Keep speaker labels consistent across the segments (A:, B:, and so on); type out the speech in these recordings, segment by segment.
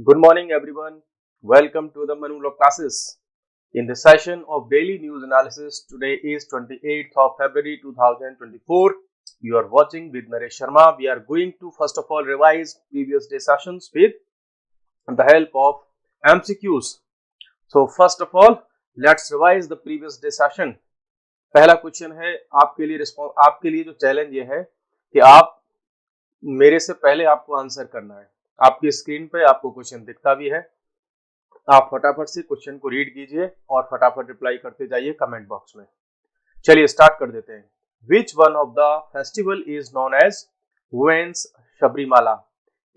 A: Good morning, everyone. Welcome to the Manu Law classes. In the session of daily news analysis, today is 28th of February 2024. You are watching with Naresh Sharma. We are going to first of all revise previous day sessions with the help of MCQs. So first of all, let's revise the previous day session. पहला question है आपके लिए जो challenge ये है कि आप मेरे से पहले आपको आंसर करना है। आपकी स्क्रीन पे आपको क्वेश्चन दिखता भी है, आप फटाफट से क्वेश्चन को रीड कीजिए और फटाफट रिप्लाई करते जाइए कमेंट बॉक्स में। चलिए स्टार्ट कर देते हैं। Which one of the festival is known as women's Sabarimala?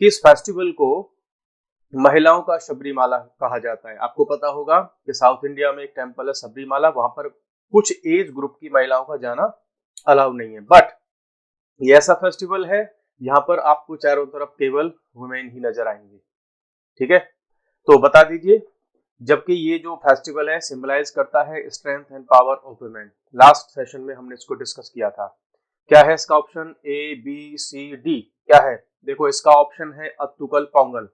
A: किस फेस्टिवल को महिलाओं का शबरीमाला कहा जाता है? आपको पता होगा कि साउथ इंडिया में एक टेम्पल है शबरीमाला, वहां पर कुछ एज ग्रुप की महिलाओं का जाना अलाउ नहीं है, बट ये ऐसा फेस्टिवल है यहाँ पर आपको चारों तरफ केवल वुमेन ही नजर आएंगी। ठीक है, तो बता दीजिए। जबकि ये जो फेस्टिवल है सिंबलाइज करता है strength and power of women. Last session में हमने इसको डिस्कस किया था। क्या है इसका option? A B C D. क्या है? देखो, इसका ऑप्शन है अत्तुकल पोंगल।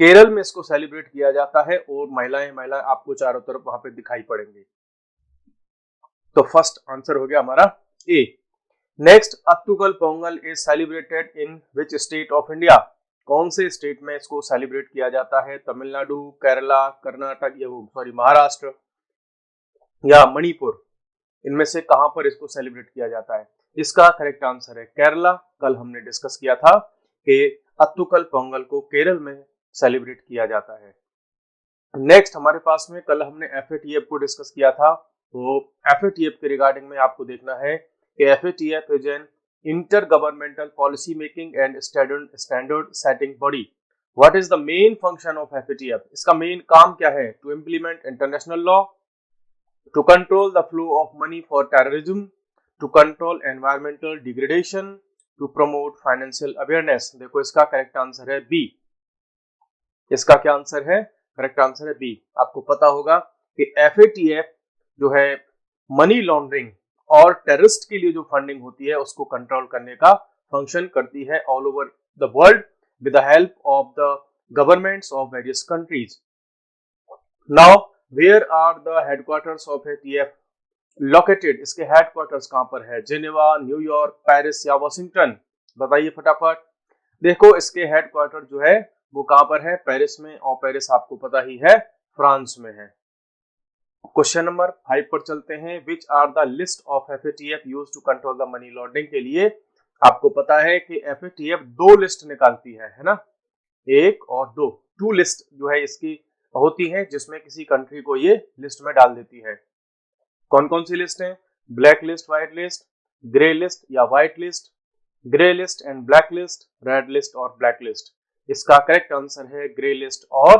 A: केरल में इसको सेलिब्रेट किया जाता है और महिलाएं आपको चारों तरफ वहां पे दिखाई पड़ेंगी। तो फर्स्ट आंसर हो गया हमारा A. Next, Attukal Pongal is celebrated in which state of India? कौन से स्टेट में इसको सेलिब्रेट किया जाता है? तमिलनाडु, केरला, कर्नाटक या महाराष्ट्र या मणिपुर? इनमें से कहां पर इसको सेलिब्रेट किया जाता है? इसका करेक्ट आंसर है केरला। कल हमने डिस्कस किया था कि अत्तुकल पोंगल को केरल में सेलिब्रेट किया जाता है। नेक्स्ट हमारे पास में कल हमने FATF को डिस्कस किया था। तो FATF के रिगार्डिंग में आपको देखना है कि FATF is an intergovernmental policy making and standard setting body. What is the main function of FATF? इसका मेन काम क्या है? To implement international law, to control the flow of money for terrorism, to control environmental degradation, to promote financial awareness. देखो, इसका correct answer है B. इसका क्या answer है? करेक्ट आंसर है बी। आपको पता होगा कि FATF जो है मनी लॉन्ड्रिंग और टेररिस्ट के लिए जो फंडिंग होती है उसको कंट्रोल करने का फंक्शन करती है all over the world with the help of the governments of various countries. Now where are the headquarters of FATF located? इसके हेडक्वार्टर्स कहां पर है? जिनेवा, न्यूयॉर्क, पेरिस या वॉशिंगटन? बताइए फटाफट। देखो, इसके हेडक्वार्टर जो है वो कहां पर है? पेरिस में, और पेरिस आपको पता ही है फ्रांस में है। क्वेश्चन नंबर 5 पर चलते हैं। Which are the list of FATF used to control the money laundering? के लिए आपको पता है कि FATF दो लिस्ट निकालती है ना, एक और दो। टू लिस्ट जो है इसकी होती है जिसमें किसी कंट्री को ये लिस्ट में डाल देती है। कौन कौन सी लिस्ट है? Black list, white list, grey list या white list, grey list and black list, red list और ब्लैक लिस्ट। इसका करेक्ट आंसर है ग्रे लिस्ट और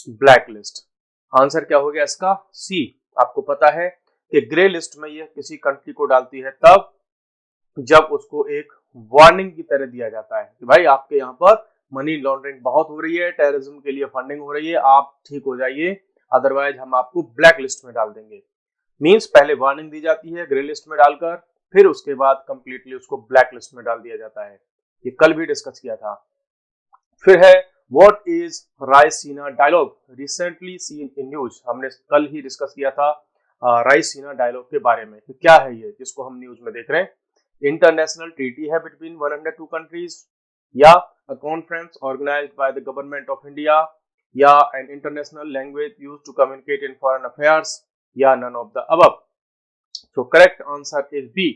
A: ब्लैक लिस्ट। आंसर क्या हो गया इसका? सी। आपको पता है कि ग्रे लिस्ट में ये किसी कंट्री को डालती है तब जब उसको एक वार्निंग की तरह दिया जाता है कि भाई आपके यहाँ पर मनी लॉन्ड्रिंग बहुत हो रही है, टेररिज्म के लिए फंडिंग हो रही है, आप ठीक हो जाइए, अदरवाइज हम आपको ब्लैक लिस्ट में डाल देंगे। मींस पहले वार्निंग दी जाती है ग्रे लिस्ट में डालकर, फिर उसके बाद कंप्लीटली उसको ब्लैक लिस्ट में डाल दिया जाता है। ये कल भी डिस्कस किया था। फिर है What is Raisina dialogue? Recently seen in news. हमने कल ही डिस्कस किया था रायसीना डायलॉग के बारे में। तो क्या है ये जिसको हम न्यूज में देख रहे हैं? इंटरनेशनल ट्रीटी है बिटवीन 102 कंट्रीज, या a conference organized by the government of India, या an international language used to communicate in foreign affairs, या नन ऑफ द अबव। तो correct answer is B,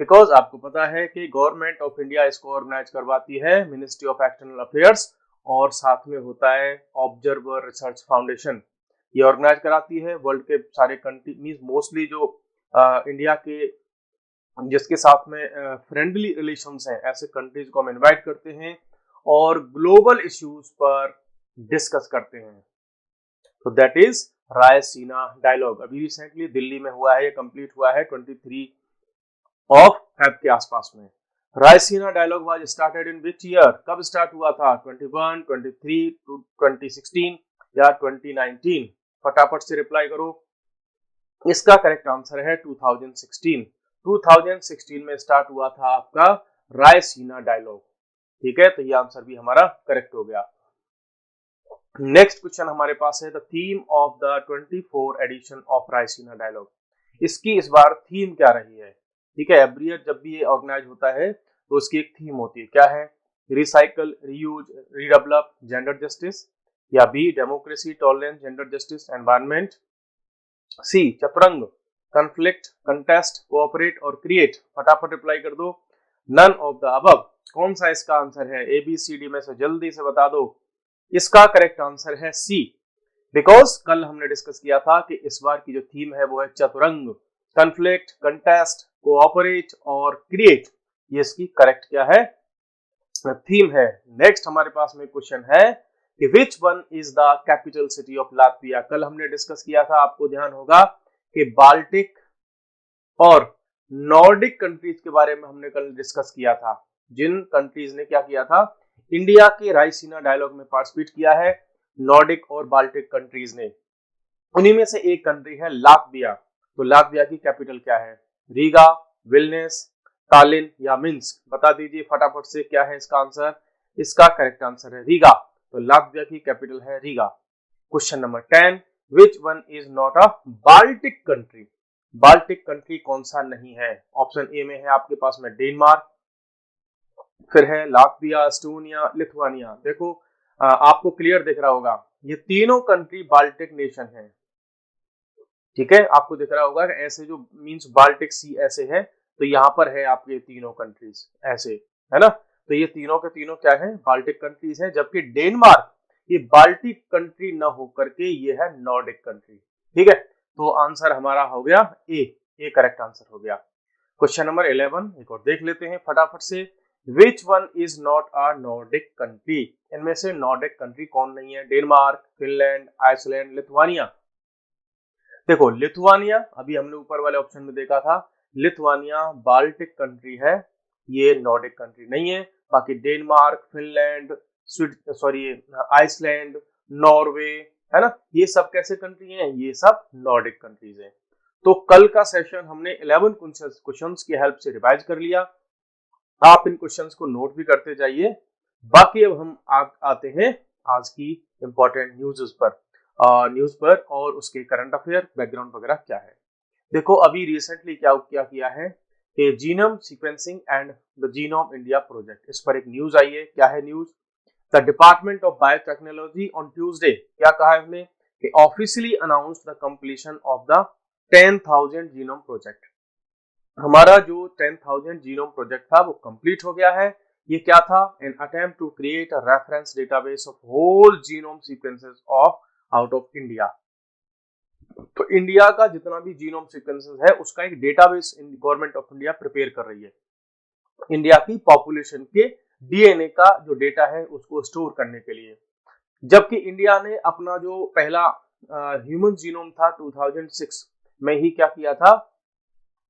A: because आपको पता है कि गवर्नमेंट ऑफ इंडिया इसको organize करवाती है, मिनिस्ट्री ऑफ एक्सटर्नल अफेयर्स, और साथ में होता है ऑब्जर्वर रिसर्च फाउंडेशन। ये ऑर्गेनाइज कराती है वर्ल्ड के सारे कंट्री, मींस मोस्टली जो इंडिया के जिसके साथ में फ्रेंडली रिलेशंस हैं ऐसे कंट्रीज को हम इनवाइट करते हैं और ग्लोबल इश्यूज पर डिस्कस करते हैं। तो दैट इज रायसीना डायलॉग। अभी रिसेंटली दिल्ली में हुआ है, ये कंप्लीट हुआ है 23 ऑफ फेब के आसपास में। Raisina dialogue was started in which year? कब स्टार्ट हुआ था? 21, 23, 2016 या 2019? फटाफट से रिप्लाई करो। इसका करेक्ट आंसर है 2016। 2016 में स्टार्ट हुआ था आपका रायसीना डायलॉग। ठीक है, तो ये आंसर भी हमारा करेक्ट हो गया। नेक्स्ट क्वेश्चन हमारे पास है the theme of the 24 edition of Raisina dialogue. इसकी इस बार थीम क्या रही है? ठीक है, एवरी ईयर जब भी ये ऑर्गेनाइज होता है तो उसकी एक थीम होती है, क्या है? Recycle, reuse, redevelop, gender justice, या B democracy, tolerance, gender justice, environment, C चतुरंग, कॉन्फ्लिक्ट, कंटेस्ट, कोऑपरेट और क्रिएट। फटाफट रिप्लाई कर दो, नन ऑफ द अबव। कौन सा इसका आंसर है? ABCD में से जल्दी से बता दो। इसका करेक्ट आंसर है सी, बिकॉज कल हमने डिस्कस किया था कि इस बार की जो थीम है वो है चतुरंग, कॉन्फ्लिक्ट, कंटेस्ट, कोऑपरेट और क्रिएट। ये इसकी करेक्ट क्या है? थीम है। नेक्स्ट हमारे पास में क्वेश्चन है कि विच one is the capital city of Latvia. कल हमने डिस्कस किया था, आपको ध्यान होगा कि बाल्टिक और नॉर्डिक कंट्रीज के बारे में हमने कल डिस्कस किया था, जिन कंट्रीज ने क्या किया था, इंडिया के रायसीना डायलॉग में पार्टिसिपेट किया है, नॉर्डिक और बाल्टिक कंट्रीज ने। उन्हीं में से एक कंट्री है लातविया। तो लातविया की कैपिटल क्या है? रीगा, विल्नियस, तालिन या मिन्स्क? बता दीजिए फटाफट से, क्या है इसका आंसर? इसका करेक्ट आंसर है रीगा। तो लातविया की कैपिटल है Riga. Question number 10, which one is not a Baltic country? Baltic country कौन सा नहीं है? ऑप्शन ए में है आपके पास में डेनमार्क, फिर है लातविया, एस्टोनिया, लिथुआनिया। देखो आपको क्लियर दिख रहा होगा, ये तीनों कंट्री बाल्टिक नेशन है। ठीक है, आपको दिख रहा होगा ऐसे जो मींस बाल्टिक सी ऐसे है, तो यहाँ पर है आपके तीनों कंट्रीज ऐसे, है ना? तो ये तीनों के तीनों क्या है? बाल्टिक कंट्रीज हैं, जबकि डेनमार्क ये बाल्टिक कंट्री न होकर के ये है नॉर्डिक कंट्री। ठीक है, तो आंसर हमारा हो गया ए करेक्ट आंसर हो गया। क्वेश्चन नंबर 11 एक और देख लेते हैं फटाफट से, which one is not a Nordic country? इनमें से नॉर्डिक कंट्री कौन नहीं है? Denmark, Finland, Iceland, Lithuania. देखो लिथुआनिया अभी हमने ऊपर वाले ऑप्शन में देखा था, लिथुआनिया बाल्टिक कंट्री है, ये नॉर्डिक कंट्री नहीं है। बाकी डेनमार्क, फिनलैंड, आइसलैंड, नॉर्वे, है ना, ये सब कैसे कंट्री हैं? ये सब नॉर्डिक कंट्रीज हैं। तो कल का सेशन हमने 11 क्वेश्चंस की हेल्प से रिवाइज कर लिया। आप इन क्वेश्चंस को नोट भी करते जाइए। बाकी अब हम आते हैं आज की इंपॉर्टेंट न्यूज पर और उसके करंट अफेयर, बैकग्राउंड वगैरह क्या है। देखो अभी रिसेंटली क्या किया है कि genome sequencing and the genome India project, इस पर एक न्यूज आई है। क्या है news? The department of biotechnology on Tuesday, क्या कहा है हमने कि officially announced the completion of the 10,000 genome project. हमारा जो 10,000 जीनोम प्रोजेक्ट था वो कंप्लीट हो गया है। ये क्या था? An attempt to create a reference database of whole genome sequences of out of India. तो इंडिया का जितना भी जीनोम सीक्वेंसेस है उसका एक database government of India prepare कर रही है, इंडिया की पॉपुलेशन के डीएनए का जो डेटा है उसको स्टोर करने के लिए। जबकि इंडिया ने अपना जो पहला ह्यूमन जीनोम था 2006 में ही क्या किया था,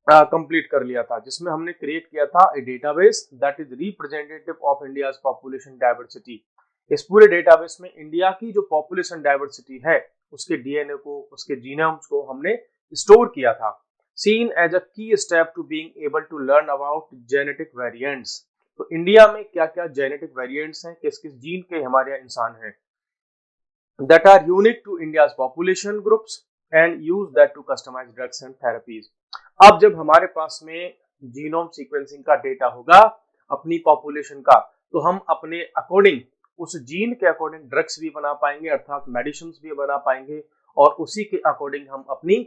A: कंप्लीट कर लिया था, जिसमें हमने क्रिएट किया था a database that is representative of India's population diversity. इस पूरे डेटाबेस में इंडिया की जो पॉपुलेशन डाइवर्सिटी है उसके डीएनए को, उसके जीनोम्स को हमने स्टोर किया था। Scene as a key step to being able to learn about genetic variants. तो इंडिया में क्या क्या जेनेटिक वेरिएंट्स हैं, किस किस जीन के हमारे यहाँ इंसान हैं, that are unique to India's population groups and use that to customize drugs and therapies। अब जब हमारे पास में जीनोम सीक्वेंसिंग का डेटा होगा अपनी पॉपुलेशन का, तो हम अपने अकॉर्डिंग उस जीन के अकॉर्डिंग ड्रग्स भी बना पाएंगे, अर्थात मेडिसिन भी बना पाएंगे, और उसी के अकॉर्डिंग हम अपनी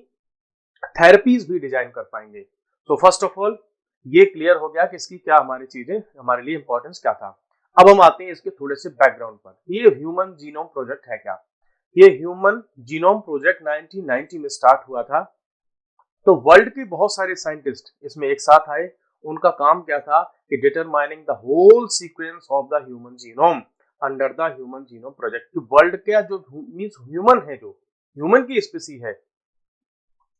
A: थेरेपीज भी डिजाइन कर पाएंगे। तो फर्स्ट ऑफ ऑल ये क्लियर हो गया कि इसकी क्या हमारी चीजें, हमारे लिए इंपॉर्टेंस क्या था। अब हम आते हैं इसके थोड़े से बैकग्राउंड पर। ये ह्यूमन जीनोम प्रोजेक्ट है क्या? ये ह्यूमन जीनोम प्रोजेक्ट 1990 में स्टार्ट हुआ था। तो वर्ल्ड के बहुत सारे साइंटिस्ट इसमें एक साथ आए। उनका काम क्या था कि determining the whole sequence of the human genome under the human genome project. कि वर्ल्ड का जो मींस ह्यूमन है, जो ह्यूमन की स्पीसी है,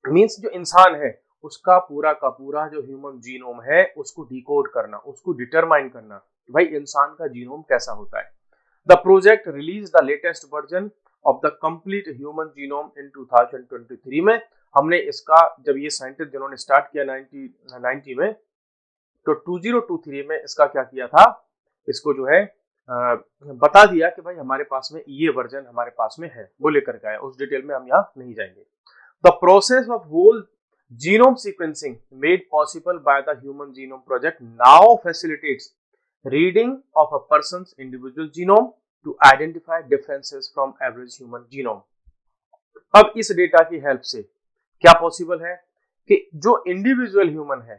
A: मींस जो इंसान है, उसका पूरा का पूरा जो ह्यूमन जीनोम है उसको डिकोड करना, उसको डिटरमाइन करना, भाई इंसान का जीनोम कैसा होता है। The project release the latest version of the complete human genome in 2023 में। हमने इसका, जब ये साइंटिस्ट जिन्होंने स्टार्ट किया 1990 में, तो 2023 में इसका क्या किया था, इसको जो है बता दिया कि भाई हमारे पास में ये वर्जन हमारे पास में है, वो लेकर के आया। उस डिटेल में हम यहाँ नहीं जाएंगे। The process of whole genome sequencing made possible by the human genome project now facilitates reading of a person's individual genome to identify differences from average human genome। अब इस डेटा की हेल्प से क्या पॉसिबल है कि जो individual human है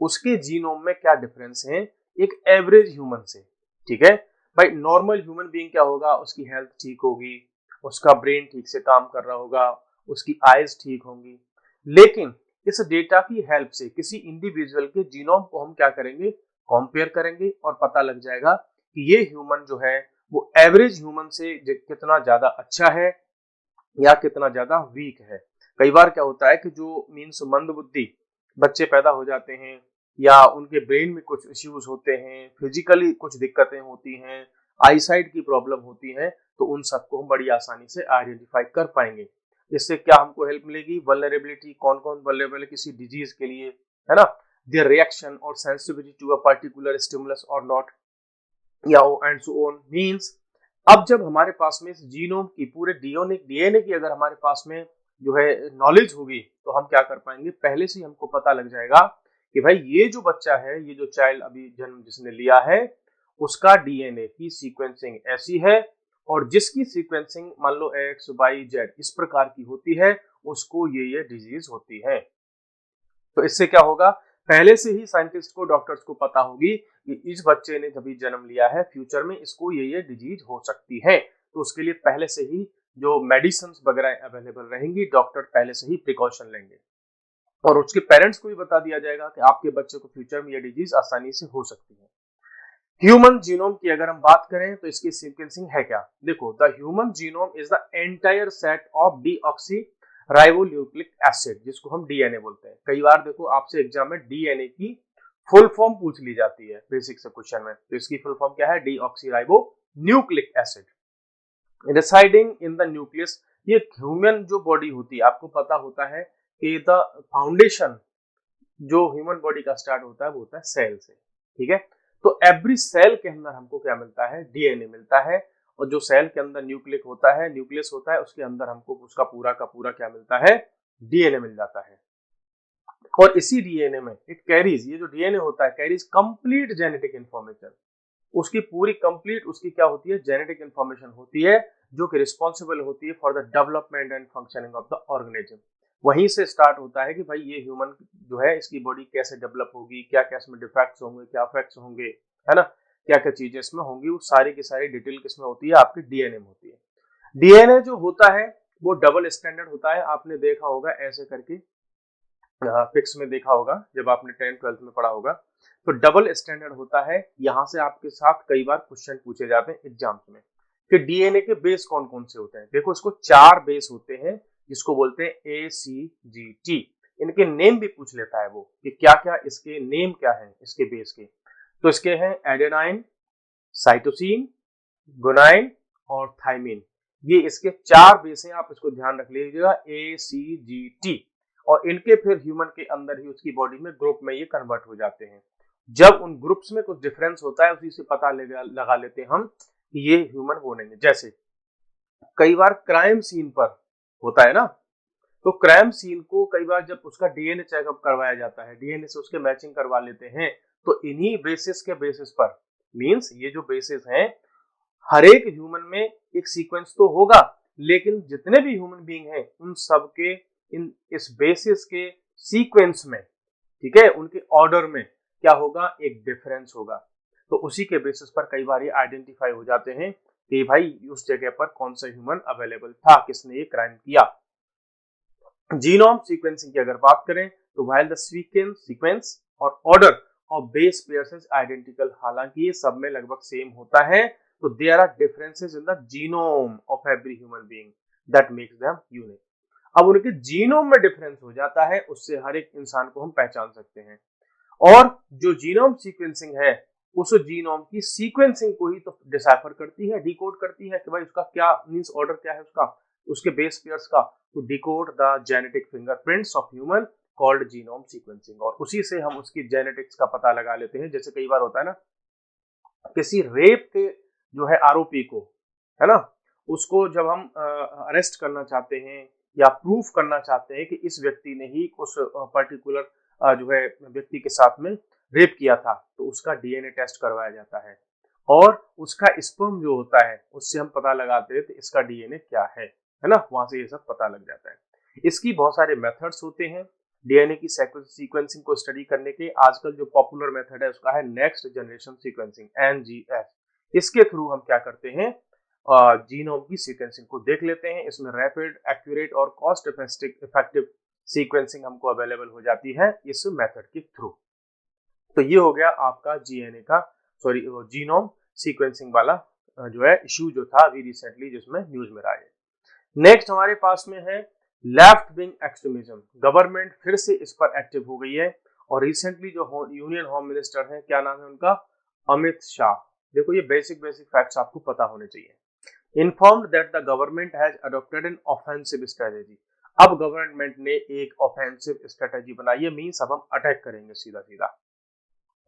A: उसके जीनोम में क्या डिफरेंस है एक एवरेज ह्यूमन से। ठीक है भाई, नॉर्मल ह्यूमन बीइंग क्या होगा, उसकी हेल्थ ठीक होगी, उसका ब्रेन ठीक से काम कर रहा होगा, उसकी आईज ठीक होंगी, लेकिन इस डेटा की हेल्प से किसी इंडिविजुअल के जीनोम को हम क्या करेंगे, कंपेयर करेंगे और पता लग जाएगा कि ये ह्यूमन जो है वो एवरेज ह्यूमन से कितना ज्यादा अच्छा है या कितना ज्यादा वीक है। कई बार क्या होता है कि जो मीन्स मंद बुद्धि बच्चे पैदा हो जाते हैं या उनके ब्रेन में कुछ इश्यूज होते हैं, फिजिकली कुछ दिक्कतें होती हैं, आईसाइट की प्रॉब्लम होती है, तो उन सबको हम बड़ी आसानी से आइडेंटिफाई कर पाएंगे। इससे क्या हमको हेल्प मिलेगी, वल्नरेबिलिटी, कौन कौन वल्नरेबल है किसी डिजीज के लिए, है ना, their reaction or sensitivity to a particular stimulus or not, या and so on means। अब जब हमारे पास में इस जीनोम की पूरे डीएनए की अगर हमारे पास में जो है नॉलेज होगी तो हम क्या कर पाएंगे, पहले से ही हमको पता लग जाएगा कि भाई ये जो बच्चा है, ये जो चाइल्ड अभी जन्म जिसने लिया है, उसका डीएनए की सीक्वेंसिंग ऐसी है और जिसकी सीक्वेंसिंग मान लो एक्स वाई जेड इस प्रकार की होती है, उसको ये डिजीज होती है। तो इससे क्या होगा, पहले से ही साइंटिस्ट को, डॉक्टर्स को पता होगी कि इस बच्चे ने जब जन्म लिया है फ्यूचर में इसको ये डिजीज हो सकती है, तो उसके लिए पहले से ही जो मेडिसिन वगैरह अवेलेबल रहेंगी, डॉक्टर पहले से ही प्रिकॉशन लेंगे और उसके पेरेंट्स को भी बता दिया जाएगा कि आपके बच्चे को फ्यूचर में ये डिजीज आसानी से हो सकती है। ह्यूमन जीनोम की अगर हम बात करें तो इसकी सीक्वेंसिंग है क्या, देखो, the human genome is the entire set of deoxy ribonucleic acid, जिसको हम डीएनए बोलते हैं। कई बार देखो आपसे एग्जाम में डीएनए की फुल फॉर्म पूछ ली जाती है बेसिक से क्वेश्चन में, तो इसकी फुल फॉर्म क्या है, deoxy ribonucleic acid residing in the nucleus. ये ह्यूमन जो बॉडी होती है, आपको पता होता है कि द फाउंडेशन जो ह्यूमन बॉडी का स्टार्ट होता है वो होता है सेल से। ठीक है, तो एवरी सेल के अंदर हमको क्या मिलता है, डीएनए मिलता है, और जो सेल के अंदर न्यूक्लिक होता है, न्यूक्लियस होता है, उसके अंदर हमको उसका पूरा का पूरा क्या मिलता है, डीएनए मिल जाता है। और इसी डीएनए में इट कैरीज, ये जो डीएनए होता है कैरीज कंप्लीट जेनेटिक इंफॉर्मेशन, उसकी पूरी कंप्लीट उसकी क्या होती है, जेनेटिक इंफॉर्मेशन होती है, जो कि रिस्पॉन्सिबल होती है for the development and functioning of the organism. वहीं से स्टार्ट होता है कि भाई ये ह्यूमन जो है इसकी बॉडी कैसे डेवलप होगी, क्या क्या इसमें डिफेक्ट्स होंगे, क्या इफेक्ट्स होंगे, है ना, क्या क्या चीजें इसमें होंगी, वो सारी की सारी डिटेल किसमें होती है, आपके डीएनए में होती है। डीएनए जो होता है वो डबल स्टैंडर्ड होता है, आपने देखा होगा ऐसे करके, फिक्स में देखा होगा जब आपने 10th-12th में पढ़ा होगा, तो डबल स्टैंडर्ड होता है। यहां से आपके साथ कई बार क्वेश्चन पूछे जाते हैं एग्जाम्स में कि डीएनए के बेस कौन कौन से होते हैं। देखो, इसको 4 बेस होते हैं जिसको बोलते हैं ACGT। इनके नेम भी पूछ लेता है वो कि क्या क्या इसके नेम क्या है इसके बेस के, तो इसके हैं एडेनाइन, साइटोसिन, गुनाइन और थाइमिन। ये इसके 4 बेस हैं, आप इसको ध्यान रख लीजिएगा, ACGT। और इनके फिर ह्यूमन के अंदर ही उसकी बॉडी में ग्रुप में ये कन्वर्ट हो जाते हैं। जब उन ग्रुप्स में कुछ डिफरेंस होता है उसी से पता लगा लेते हैं हम कि ये ह्यूमन वो नहीं है। जैसे कई बार क्राइम सीन पर होता है ना, तो क्राइम सीन को कई बार जब उसका डीएनए चेकअप करवाया जाता है, डीएनए से उसके मैचिंग करवा लेते हैं, तो इन्हीं बेसिस के बेसिस पर, मींस ये जो बेसिस हैं, हर एक ह्यूमन में एक सीक्वेंस तो होगा, लेकिन जितने भी ह्यूमन बीइंग हैं उन सब के इस बेसिस के सीक्वेंस में, ठीक है, उनके ऑर्डर में क्या होगा, एक डिफरेंस होगा। तो उसी के बेसिस पर कई बार ये आइडेंटिफाई हो जाते हैं कि भाई उस जगह पर कौन सा ह्यूमन अवेलेबल था, किसने ये क्राइम किया। जीनोम सीक्वेंसिंग की अगर बात करें तो व्हाइल द सीक्वेंस और order of base pairs is identical, हालांकि ये सब में लगभग सेम होता है, तो there are differences in the genome of every human being that makes them unique. अब उनके जीनोम में डिफरेंस हो जाता है, उससे हर एक इंसान को हम पहचान सकते हैं। और जो जीनोम सीक्वेंसिंग है उस जीनोम की सीक्वेंसिंग को ही तो डिसाइफर करती है, डिकोड करती है कि भाई उसका क्या मींस ऑर्डर क्या है उसका, उसके बेस पेयर्स का, to decode the genetic fingerprints of human called genome sequencing. और उसी से हम उसकी जेनेटिक्स का पता लगा लेते हैं। जैसे कई बार होता है ना किसी रेप के जो है आरोपी को, है ना, उसको जब हम अरेस्ट करना चाहते हैं या प्रूफ करना चाहते हैं कि इस व्यक्ति ने ही उस पर्टिकुलर जो है व्यक्ति के साथ में रेप किया था, तो उसका डीएनए टेस्ट करवाया जाता है और उसका स्पर्म जो होता है उससे हम पता लगाते हैं तो इसका डीएनए क्या है ना, वहां से ये सब पता लग जाता है। इसकी बहुत सारे मेथड्स होते हैं डीएनए की सीक्वेंसिंग को स्टडी करने के। आजकल जो पॉपुलर मेथड है उसका है नेक्स्ट जनरेशन सीक्वेंसिंग, एनजीएस। इसके थ्रू हम क्या करते हैं, जीनोम की सीक्वेंसिंग को देख लेते हैं। इसमें रैपिड, एक्यूरेट और कॉस्ट इफेक्टिव सीक्वेंसिंग हमको अवेलेबल हो जाती है इस मेथड के थ्रू। तो ये हो गया आपका जीएनए का जीनोम सीक्वेंसिंग वाला जो है इश्यू जो था अभी रिसेंटली जिसमें न्यूज में रहा है। नेक्स्ट हमारे पास में है लेफ्ट विंग एक्सट्रीमिज्म। गवर्नमेंट फिर से इस पर एक्टिव हो गई है और रिसेंटली जो यूनियन होम मिनिस्टर है, क्या नाम है उनका, अमित शाह। देखो ये बेसिक फैक्ट्स आपको पता होने चाहिए। Informed that the government has adopted an offensive strategy. अब गवर्नमेंट ने एक ऑफेंसिव स्ट्रेटेजी बनाई है, मींस अब हम अटैक करेंगे सीधा सीधा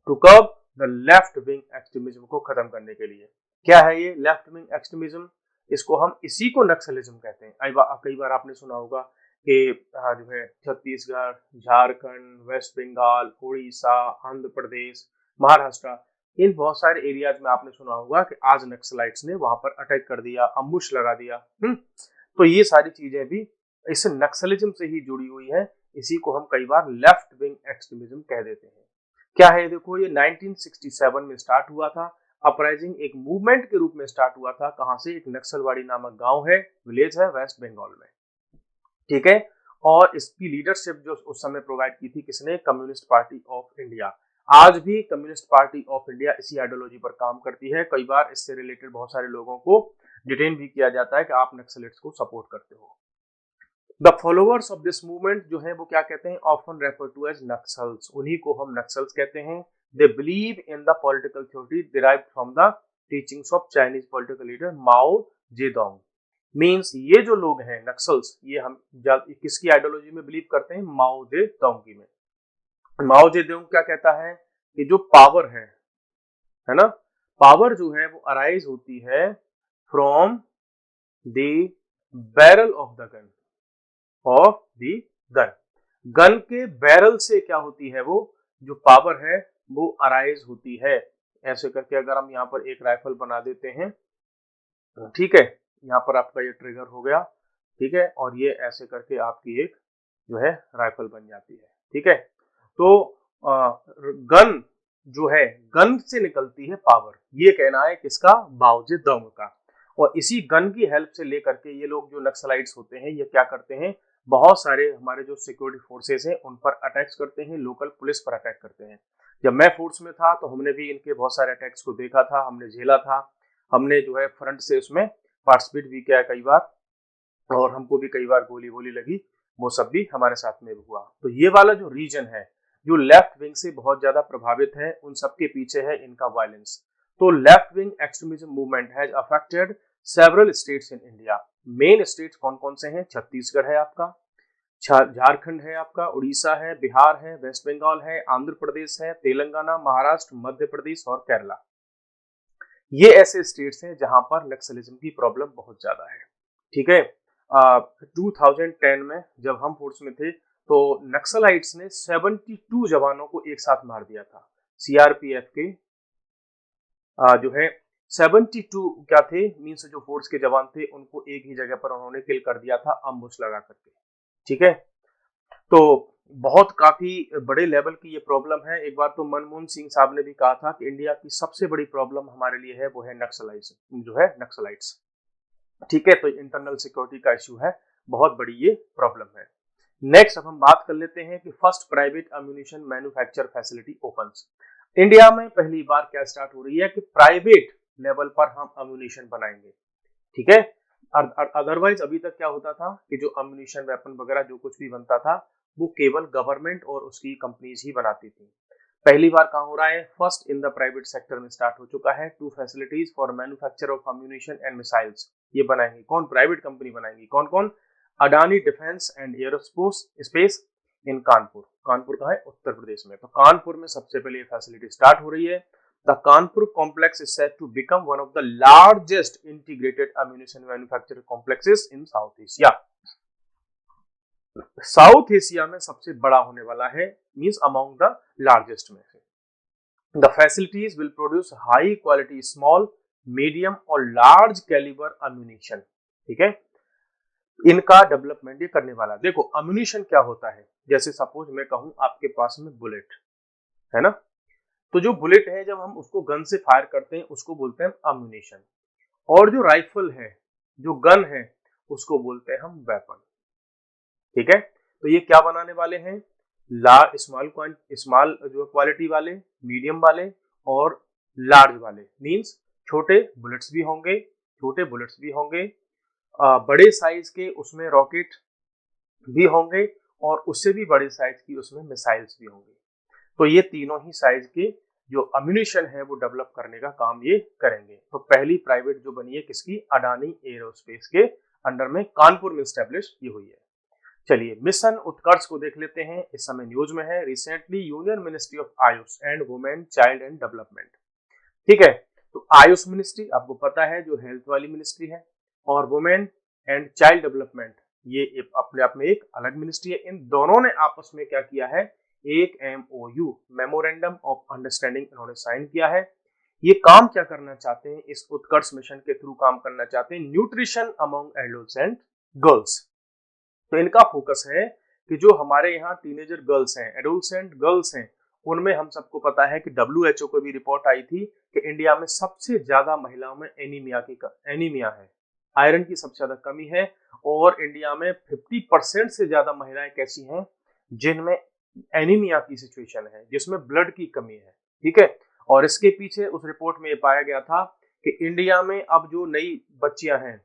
A: to curb the left wing extremism को खत्म करने के लिए। क्या है ये लेफ्ट विंग एक्सट्रीमिज्म? इसको हम इसी को नक्सलिज्म कहते हैं। कई बार आपने सुना होगा कि जो है छत्तीसगढ़, झारखंड, वेस्ट बंगाल, उड़ीसा, आंध्र प्रदेश, महाराष्ट्र, इन बहुत सारे एरियाज में आपने सुना होगा कि आज नक्सलाइट्स ने वहां पर अटैक कर दिया, अम्बुश लगा दिया। तो ये सारी चीजें भी इस नक्सलिज्म से ही जुड़ी हुई है। इसी को हम कई बार लेफ्ट विंग एक्सट्रीमिज्म कह देते हैं। क्या है, देखो ये 1967 में स्टार्ट हुआ था। अपराइजिंग एक मूवमेंट के रूप में स्टार्ट हुआ था। कहां से? एक नक्सलवाड़ी नामक गांव है, विलेज है, वेस्ट बंगाल में। ठीक है, और इसकी लीडरशिप जो उस समय प्रोवाइड की थी किसने? Communist party of India. आज भी कम्युनिस्ट पार्टी ऑफ इंडिया इसी आइडियोलॉजी पर काम करती है। कई बार इससे रिलेटेड बहुत सारे लोगों को डिटेन भी किया जाता है कि आप नक्सलिट्स को सपोर्ट करते हो। The followers of this movement जो है वो क्या कहते हैं? Often refer to as Naxals. उन्हीं को हम नक्सल्स कहते हैं। They believe in the political theory derived from the teachings of Chinese political leader Mao Zedong. Means ये जो लोग हैं नक्सल्स, ये हम किसकी आइडियोलॉजी में बिलीव करते हैं? माओ जेडोंग की में। माओ जेडोंग क्या कहता है कि जो पावर है ना, पावर जो है वो अराइज होती है from the barrel of the gun, of the gun. Gun के बैरल से क्या होती है? वो जो पावर है वो अराइज होती है। ऐसे करके अगर हम यहाँ पर एक राइफल बना देते हैं, ठीक है, यहाँ पर आपका ये ट्रिगर हो गया, ठीक है, और ये ऐसे करके आपकी एक जो है राइफल बन जाती है। ठीक है, तो गन जो है, गन से निकलती है पावर, ये कहना है किसका? माओ जेडोंग का। और इसी गन की हेल्प से लेकर के ये लोग जो नक्सलाइट्स होते हैं ये क्या करते हैं? बहुत सारे हमारे जो सिक्योरिटी फोर्सेस हैं उन पर अटैक्स करते हैं, लोकल पुलिस पर अटैक करते हैं। जब मैं फोर्स में था तो हमने भी इनके बहुत सारे अटैक्स को देखा था, हमने झेला था, हमने जो है फ्रंट से उसमें पार्टिसिपेट भी किया कई बार, और हमको भी कई बार गोली वोली लगी, वो सब भी हमारे साथ में हुआ। तो ये वाला जो रीजन है जो लेफ्ट विंग से बहुत ज्यादा प्रभावित है, उन सब के पीछे है इनका वायलेंस। तो left wing extremism movement has affected several states in India. Main states कौन कौन से हैं? छत्तीसगढ़ है आपका, झारखंड है आपका, उड़ीसा है, बिहार है, वेस्ट बंगाल है, आंध्र प्रदेश है, तेलंगाना, महाराष्ट्र, मध्य प्रदेश और केरला। ये ऐसे स्टेट्स हैं जहां पर नक्सलिज्म की प्रॉब्लम बहुत ज्यादा है। ठीक है, 2010 में जब हम फोर्स में थे तो नक्सलाइट्स ने 72 जवानों को एक साथ मार दिया था। सीआरपीएफ के जो है 72 क्या थे, मींस जो फोर्स के जवान थे उनको एक ही जगह पर उन्होंने किल कर दिया था अम्बुश लगा करके। ठीक है, तो बहुत काफी बड़े लेवल की ये प्रॉब्लम है। एक बार तो मनमोहन सिंह साहब ने भी कहा था कि इंडिया की सबसे बड़ी प्रॉब्लम हमारे लिए है वो है नक्सलाइट्स। ठीक है, तो इंटरनल सिक्योरिटी का इश्यू है, बहुत बड़ी ये प्रॉब्लम है। नेक्स्ट अब हम बात कर लेते हैं कि first private ammunition manufacture facility opens. India में पहली बार क्या स्टार्ट हो रही है कि प्राइवेट लेवल पर हम अम्यूनिशन बनाएंगे। ठीक है, अदरवाइज अभी तक क्या होता था कि जो अम्यूनिशन वेपन वगैरह जो कुछ भी बनता था वो केवल गवर्नमेंट और उसकी कंपनीज ही बनाती थी। पहली बार कहां हो रहा है? First in the private sector में स्टार्ट हो चुका है। 2 facilities for manufacture of ammunition and missiles, ये बनाएंगी कौन? प्राइवेट कंपनी बनाएंगी। कौन कौन? अडानी डिफेंस एंड एयरोस्पेस इन कानपुर। कानपुर कहाँ है? उत्तर प्रदेश में। तो कानपुर में सबसे पहले ये फैसिलिटी स्टार्ट हो रही है। The Kanpur complex is said to become one of the largest integrated ammunition manufacturing complexes in South Asia. South Asia में सबसे बड़ा होने वाला है, मींस अमंग द लार्जेस्ट में से। The facilities will produce high quality small, medium और large calibre ammunition. ठीक है, इनका डेवलपमेंट ये करने वाला। देखो अम्यूनिशन क्या होता है, जैसे सपोज मैं कहूं आपके पास में बुलेट है ना, तो जो बुलेट है जब हम उसको गन से फायर करते हैं उसको बोलते हैं अम्यूनिशन, और जो राइफल है, जो गन है, उसको बोलते हैं हम वेपन। ठीक है, तो ये क्या बनाने वाले हैं, स्मॉल जो क्वालिटी वाले, मीडियम वाले और लार्ज वाले, मींस छोटे बुलेट्स भी होंगे, बड़े साइज के उसमें रॉकेट भी होंगे और उससे भी बड़े साइज की उसमें मिसाइल्स भी होंगे। तो ये तीनों ही साइज के जो अम्यूनिशन है वो डेवलप करने का काम ये करेंगे। तो पहली प्राइवेट जो बनी है किसकी, अडानी एरोस्पेस के अंडर में कानपुर में स्टैब्लिश ये हुई है। चलिए मिशन उत्कर्ष को देख लेते हैं, इस समय न्यूज में है। Recently union ministry of Ayush and women child and development, ठीक है, तो आयुष मिनिस्ट्री आपको पता है जो हेल्थ वाली मिनिस्ट्री है, और वुमेन एंड चाइल्ड डेवलपमेंट ये अपने आप में एक अलग मिनिस्ट्री है। इन दोनों ने आपस में क्या किया है, एक MOU मेमोरेंडम ऑफ अंडरस्टैंडिंग इन्होंने साइन किया है। ये काम क्या करना चाहते हैं, इस उत्कर्ष मिशन के थ्रू काम करना चाहते हैं न्यूट्रिशन अमंग एडोलसेंट गर्ल्स। तो इनका फोकस है कि जो हमारे यहाँ टीनेजर गर्ल्स हैं, एडोलसेंट गर्ल्स हैं, उनमें हम सबको पता है कि WHO को भी रिपोर्ट आई थी कि इंडिया में सबसे ज्यादा महिलाओं में एनीमिया है, आयरन की सबसे ज्यादा कमी है, और इंडिया में 50% से ज्यादा महिलाएं कैसी हैं जिनमें एनीमिया की सिचुएशन है, जिसमें ब्लड की कमी है। ठीक है, और इसके पीछे उस रिपोर्ट में ये पाया गया था कि इंडिया में अब जो नई बच्चियां हैं,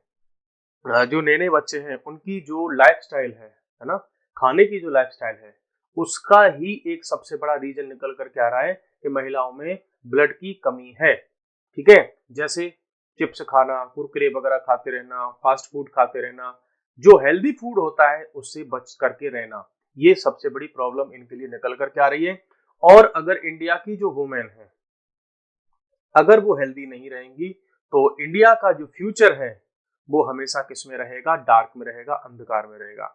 A: जो नए बच्चे हैं, उनकी जो लाइफस्टाइल है ना, खाने की जो लाइफस्टाइल है, उसका ही एक सबसे बड़ा रीजन निकल कर के आ रहा है कि महिलाओं में ब्लड की कमी है। ठीक है, जैसे चिप्स खाना, कुरकुरे वगैरह खाते रहना, फास्ट फूड खाते रहना, जो हेल्दी फूड होता है उससे बच करके रहना, ये सबसे बड़ी प्रॉब्लम इनके लिए निकल करके आ रही है। और अगर इंडिया की जो वुमेन है अगर वो हेल्दी नहीं रहेंगी तो इंडिया का जो फ्यूचर है वो हमेशा किस में रहेगा, डार्क में रहेगा, अंधकार में रहेगा।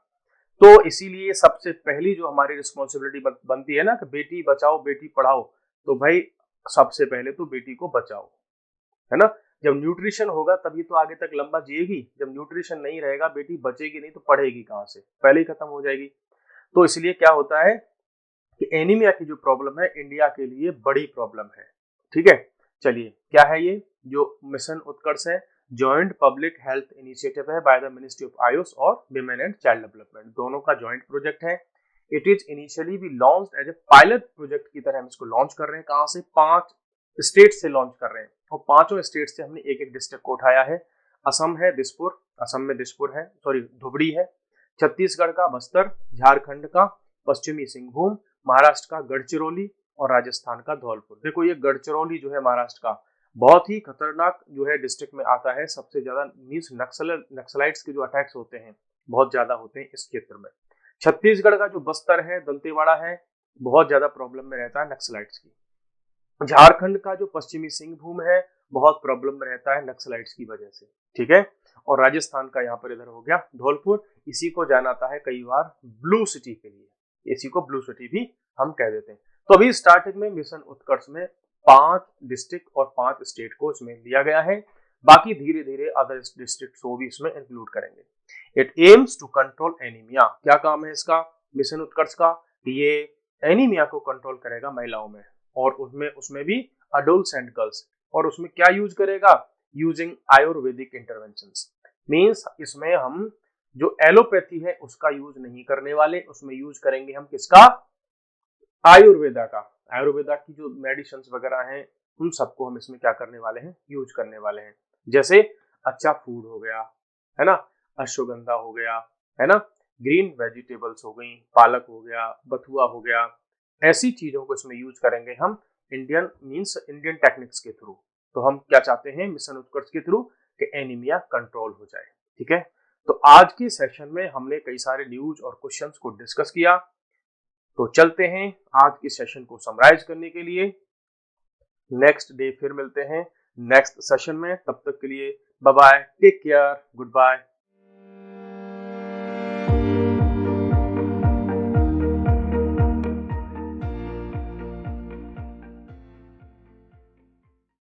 A: तो इसीलिए सबसे पहली जो हमारी रिस्पॉन्सिबिलिटी बनती है ना कि बेटी बचाओ बेटी पढ़ाओ, तो भाई सबसे पहले तो बेटी को बचाओ, है ना। जब न्यूट्रिशन होगा तभी तो आगे तक लंबा जिएगी, जब न्यूट्रिशन नहीं रहेगा बेटी बचेगी नहीं तो पढ़ेगी कहाँ से, पहले ही खत्म हो जाएगी। तो इसलिए क्या होता है कि एनीमिया की जो प्रॉब्लम है इंडिया के लिए बड़ी प्रॉब्लम है। ठीक है, चलिए क्या है ये जो मिशन उत्कर्ष है, जॉइंट पब्लिक हेल्थ इनिशिएटिव है by the ministry of Ayush और विमेन एंड चाइल्ड डेवलपमेंट, दोनों का जॉइंट प्रोजेक्ट है। It is initially be launched as a pilot project की तरह हम इसको लॉन्च कर रहे हैं। कहां से, 5 स्टेट से लॉन्च कर रहे हैं, और 5 स्टेट से हमने एक डिस्ट्रिक्ट को उठाया है। असम है दिसपुर, असम में दिसपुर है, धुबरी है, छत्तीसगढ़ का बस्तर, झारखंड का पश्चिमी सिंहभूम, महाराष्ट्र का गढ़चिरौली और राजस्थान का धौलपुर। देखो ये गढ़चिरौली जो है महाराष्ट्र का बहुत ही खतरनाक जो है डिस्ट्रिक्ट में आता है, सबसे ज्यादा मींस नक्सलाइट्स के जो अटैक्स होते हैं बहुत ज्यादा होते हैं इस क्षेत्र में। छत्तीसगढ़ का जो बस्तर है, दंतेवाड़ा है, बहुत ज्यादा प्रॉब्लम में रहता है नक्सलाइट्स की। झारखंड का जो पश्चिमी सिंहभूम है बहुत प्रॉब्लम में रहता है नक्सलाइट्स की वजह से। ठीक है, और राजस्थान का यहाँ पर इधर हो गया धौलपुर, इसी को जाना आता है कई बार ब्लू सिटी के लिए, इसी को ब्लू सिटी भी हम कह देते हैं। तो अभी स्टार्टिंग में मिशन उत्कर्ष में 5 डिस्ट्रिक्ट और 5 स्टेट को इसमें लिया गया है, बाकी धीरे धीरे अदर डिस्ट्रिक्ट को भी इसमें इंक्लूड करेंगे। It aims to control anaemia, क्या काम है इसका मिशन उत्कर्ष का, ये एनीमिया को कंट्रोल करेगा महिलाओं में, और उसमें भी अडोल्सेंट गर्ल्स, और उसमें क्या यूज करेगा, यूजिंग आयुर्वेदिक इंटरवेंशंस, मींस इसमें हम जो एलोपैथी है उसका यूज नहीं करने वाले, उसमें यूज करेंगे हम किसका, आयुर्वेदा का। आयुर्वेदा की जो मेडिसिन वगैरह हैं उन सबको हम इसमें क्या करने वाले हैं, यूज करने वाले हैं। जैसे अच्छा फूड हो गया, है ना, अश्वगंधा हो गया, है ना, ग्रीन वेजिटेबल्स हो गई, पालक हो गया, बथुआ हो गया, ऐसी चीजों को इसमें यूज करेंगे हम इंडियन टेक्निक्स के थ्रू। तो हम क्या चाहते हैं मिशन उत्कर्ष के थ्रू कि एनीमिया कंट्रोल हो जाए। ठीक है, तो आज के सेशन में हमने कई सारे न्यूज और क्वेश्चंस को डिस्कस किया। तो चलते हैं आज के सेशन को समराइज करने के लिए। नेक्स्ट डे फिर मिलते हैं नेक्स्ट सेशन में। तब तक के लिए bye bye, take care, good bye.